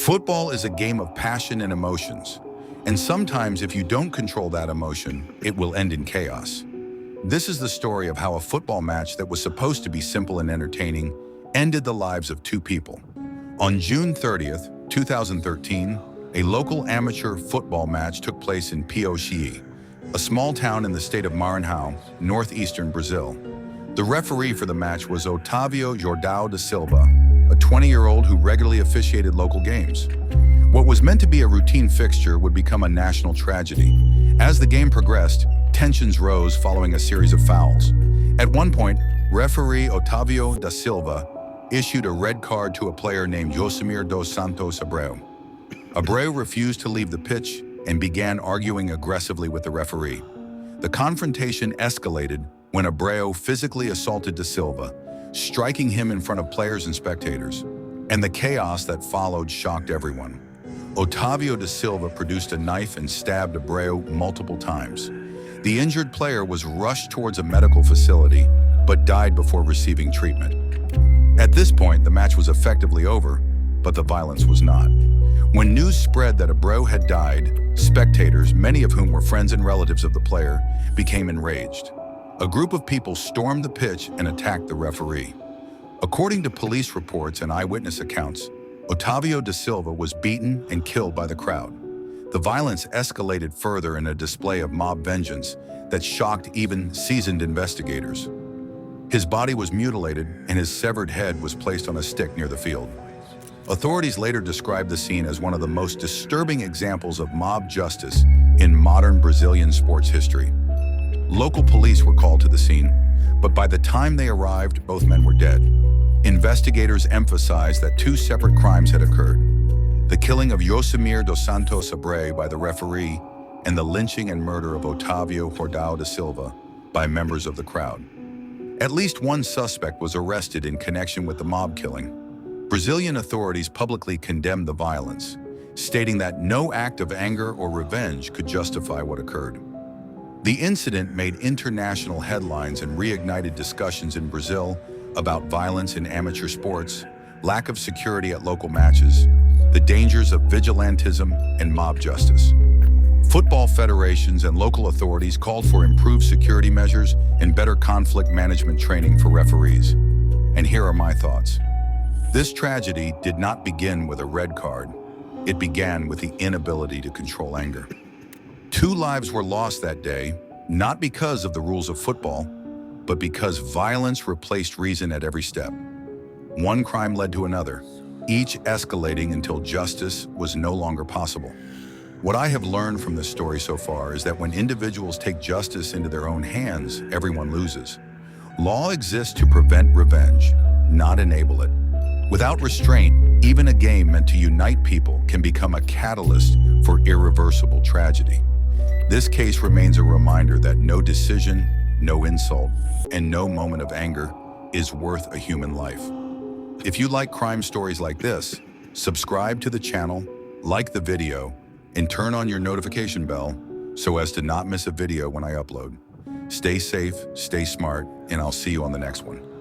Football is a game of passion and emotions, and sometimes if you don't control that emotion, it will end in chaos. This is the story of how a football match that was supposed to be simple and entertaining ended the lives of two people. On June 30th, 2013, a local amateur football match took place in Pioche, a small town in the state of Maranhão, northeastern Brazil. The referee for the match was Otávio Jordão da Silva, a 20-year-old who regularly officiated local games. What was meant to be a routine fixture would become a national tragedy. As the game progressed, tensions rose following a series of fouls. At one point, referee Otávio da Silva issued a red card to a player named Josimir dos Santos Abreu. Abreu refused to leave the pitch and began arguing aggressively with the referee. The confrontation escalated when Abreu physically assaulted da Silva, striking him in front of players and spectators. And the chaos that followed shocked everyone. Otávio da Silva produced a knife and stabbed Abreu multiple times. The injured player was rushed towards a medical facility, but died before receiving treatment. At this point, the match was effectively over, but the violence was not. When news spread that Abreu had died, spectators, many of whom were friends and relatives of the player, became enraged. A group of people stormed the pitch and attacked the referee. According to police reports and eyewitness accounts, Otávio da Silva was beaten and killed by the crowd. The violence escalated further in a display of mob vengeance that shocked even seasoned investigators. His body was mutilated and his severed head was placed on a stick near the field. Authorities later described the scene as one of the most disturbing examples of mob justice in modern Brazilian sports history. Local police were called to the scene, but by the time they arrived, both men were dead. Investigators emphasized that two separate crimes had occurred: the killing of Josimir dos Santos Abreu by the referee and the lynching and murder of Otávio Jordão da Silva by members of the crowd. At least one suspect was arrested in connection with the mob killing. Brazilian authorities publicly condemned the violence, stating that no act of anger or revenge could justify what occurred. The incident made international headlines and reignited discussions in Brazil about violence in amateur sports, lack of security at local matches, the dangers of vigilantism and mob justice. Football federations and local authorities called for improved security measures and better conflict management training for referees. And here are my thoughts. This tragedy did not begin with a red card. It began with the inability to control anger. Two lives were lost that day, not because of the rules of football, but because violence replaced reason at every step. One crime led to another, each escalating until justice was no longer possible. What I have learned from this story so far is that when individuals take justice into their own hands, everyone loses. Law exists to prevent revenge, not enable it. Without restraint, even a game meant to unite people can become a catalyst for irreversible tragedy. This case remains a reminder that no decision, no insult, and no moment of anger is worth a human life. If you like crime stories like this, subscribe to the channel, like the video, and turn on your notification bell so as to not miss a video when I upload. Stay safe, stay smart, and I'll see you on the next one.